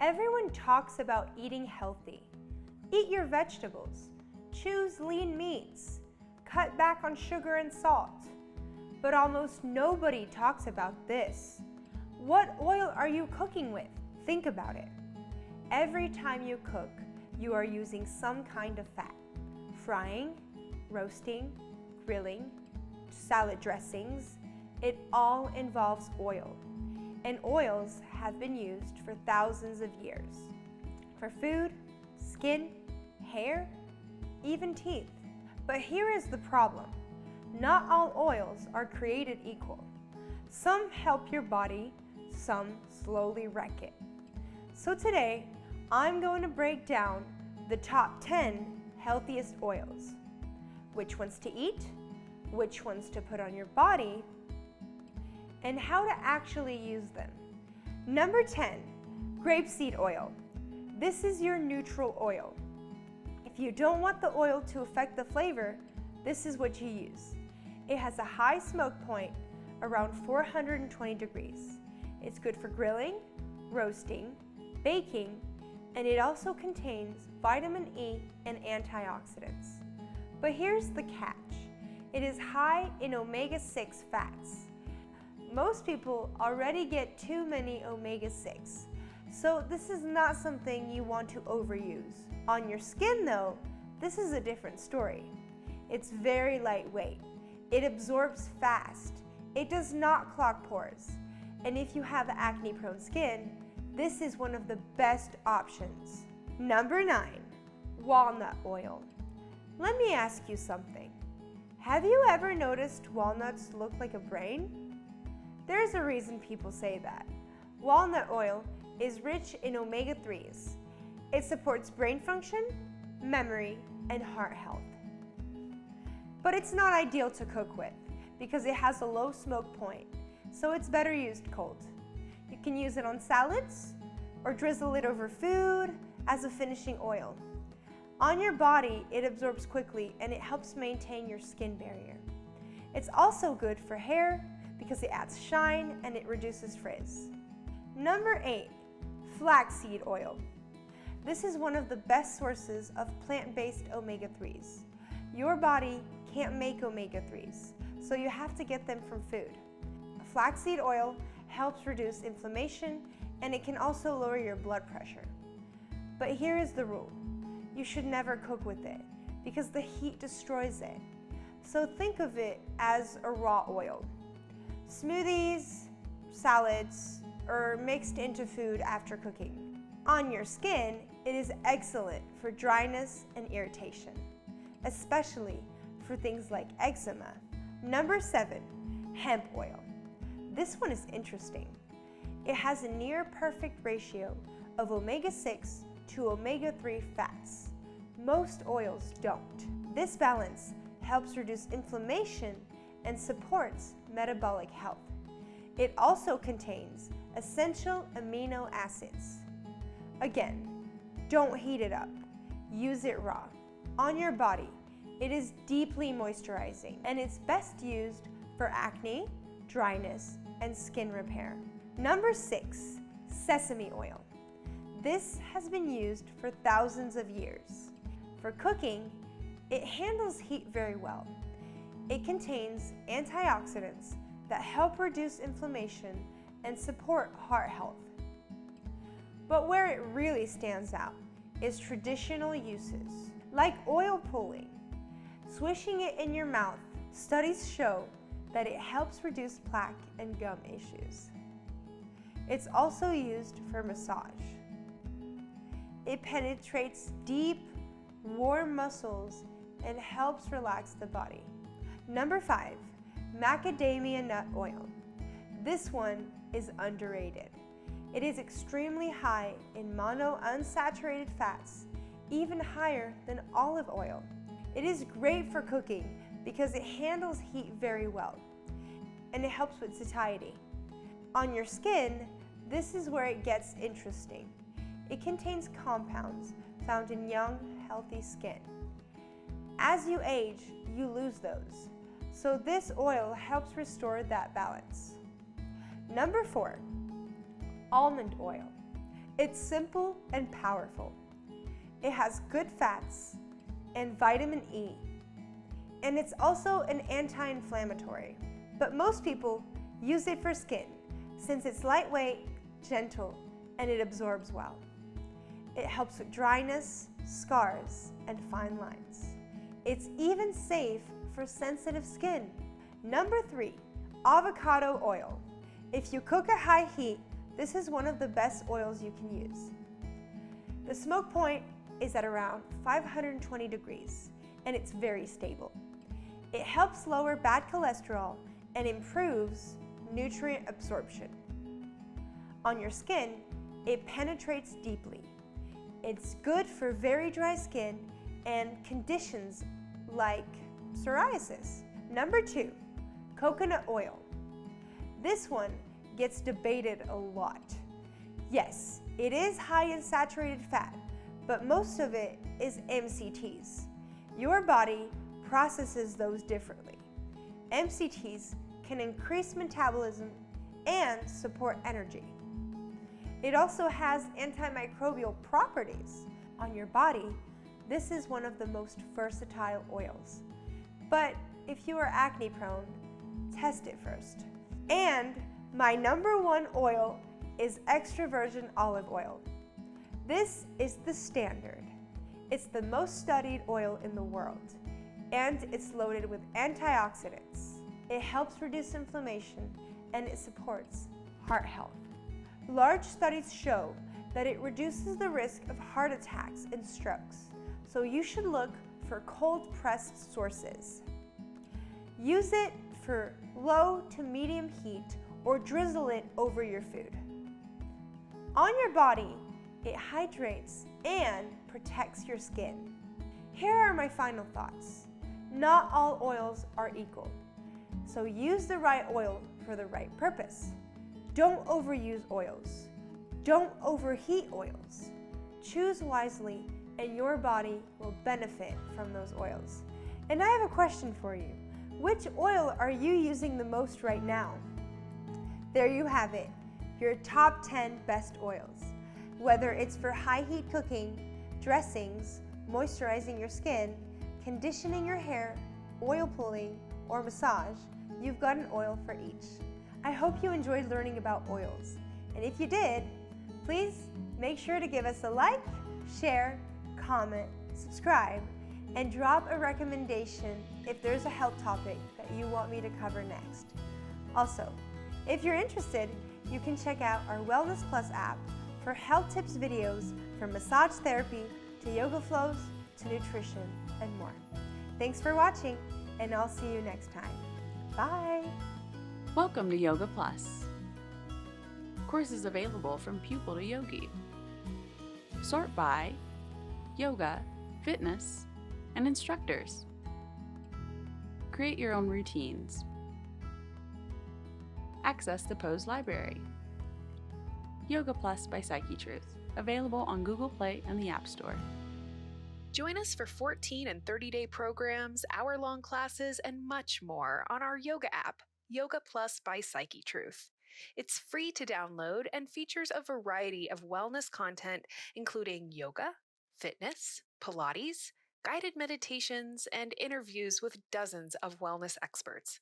Everyone talks about eating healthy. Eat your vegetables. Choose lean meats. Cut back on sugar and salt. But almost nobody talks about this. What oil are you cooking with? Think about it. Every time you cook, you are using some kind of fat. Frying, roasting, grilling, salad dressings, it all involves oil. And oils have been used for thousands of years. For food, skin, hair, even teeth. But here is the problem. Not all oils are created equal. Some help your body, some slowly wreck it. So today, I'm going to break down the top 10 healthiest oils. Which ones to eat, which ones to put on your body, and how to actually use them. Number 10, grapeseed oil. This is your neutral oil. If you don't want the oil to affect the flavor, this is what you use. It has a high smoke point around 420 degrees. It's good for grilling, roasting, baking, and it also contains vitamin E and antioxidants. But here's the catch. It is high in omega-6 fats. Most people already get too many omega-6, so this is not something you want to overuse. On your skin though, this is a different story. It's very lightweight. It absorbs fast. It does not clog pores. And if you have acne-prone skin, this is one of the best options. Number 9, walnut oil. Let me ask you something. Have you ever noticed walnuts look like a brain? There's a reason people say that. Walnut oil is rich in omega-3s. It supports brain function, memory, and heart health. But it's not ideal to cook with because it has a low smoke point, so it's better used cold. You can use it on salads or drizzle it over food as a finishing oil. On your body, it absorbs quickly and it helps maintain your skin barrier. It's also good for hair because it adds shine and it reduces frizz. Number 8, flaxseed oil. This is one of the best sources of plant-based omega-3s. Your body can't make omega-3s, so you have to get them from food. Flaxseed oil helps reduce inflammation and it can also lower your blood pressure. But here is the rule. You should never cook with it because the heat destroys it. So think of it as a raw oil. Smoothies, salads, or mixed into food after cooking. On your skin, it is excellent for dryness and irritation, especially for things like eczema. Number 7, hemp oil. This one is interesting. It has a near perfect ratio of omega-6 to omega-3 fats. Most oils don't. This balance helps reduce inflammation and supports metabolic health. It also contains essential amino acids. Again, don't heat it up. Use it raw. On your body, it is deeply moisturizing and it's best used for acne, dryness, and skin repair. Number 6, sesame oil. This has been used for thousands of years. For cooking, it handles heat very well. It contains antioxidants that help reduce inflammation and support heart health. But where it really stands out is traditional uses, like oil pulling. Swishing it in your mouth, studies show that it helps reduce plaque and gum issues. It's also used for massage. It penetrates deep, warm muscles and helps relax the body. Number 5, Macadamia Nut Oil. This one is underrated. It is extremely high in monounsaturated fats, even higher than olive oil. It is great for cooking because it handles heat very well, and it helps with satiety. On your skin, this is where it gets interesting. It contains compounds found in young, healthy skin. As you age, you lose those. So this oil helps restore that balance. Number 4, almond oil. It's simple and powerful. It has good fats and vitamin E, and it's also an anti-inflammatory. But most people use it for skin since it's lightweight, gentle, and it absorbs well. It helps with dryness, scars, and fine lines. It's even safe for sensitive skin. Number 3, avocado oil. If you cook at high heat, this is one of the best oils you can use. The smoke point is at around 520 degrees, and it's very stable. It helps lower bad cholesterol and improves nutrient absorption. On your skin, it penetrates deeply. It's good for very dry skin and conditions like psoriasis. Number 2, coconut oil. This one gets debated a lot. Yes, it is high in saturated fat, but most of it is MCTs. Your body processes those differently. MCTs can increase metabolism and support energy. It also has antimicrobial properties. On your body, this is one of the most versatile oils. But if you are acne prone, test it first. And my number 1 oil is extra virgin olive oil. This is the standard. It's the most studied oil in the world, and it's loaded with antioxidants. It helps reduce inflammation, and it supports heart health. Large studies show that it reduces the risk of heart attacks and strokes, so you should look for cold-pressed sources. Use it for low to medium heat or drizzle it over your food. On your body, it hydrates and protects your skin. Here are my final thoughts. Not all oils are equal, so use the right oil for the right purpose. Don't overuse oils. Don't overheat oils. Choose wisely and your body will benefit from those oils. And I have a question for you. Which oil are you using the most right now? There you have it, your top 10 best oils. Whether it's for high heat cooking, dressings, moisturizing your skin, conditioning your hair, oil pulling, or massage, you've got an oil for each. I hope you enjoyed learning about oils. And if you did, please make sure to give us a like, share, comment, subscribe, and drop a recommendation if there's a health topic that you want me to cover next. Also, if you're interested, you can check out our Wellness Plus app for health tips videos from massage therapy to yoga flows to nutrition and more. Thanks for watching, and I'll see you next time. Bye! Welcome to Yoga Plus. Courses available from pupil to yogi. Sort by yoga, fitness, and instructors. Create your own routines. Access the Pose library. Yoga Plus by Psyche Truth, available on Google Play and the App Store. Join us for 14 and 30-day programs, hour-long classes, and much more on our yoga app, Yoga Plus by Psyche Truth. It's free to download and features a variety of wellness content, including yoga, fitness, Pilates, guided meditations, and interviews with dozens of wellness experts.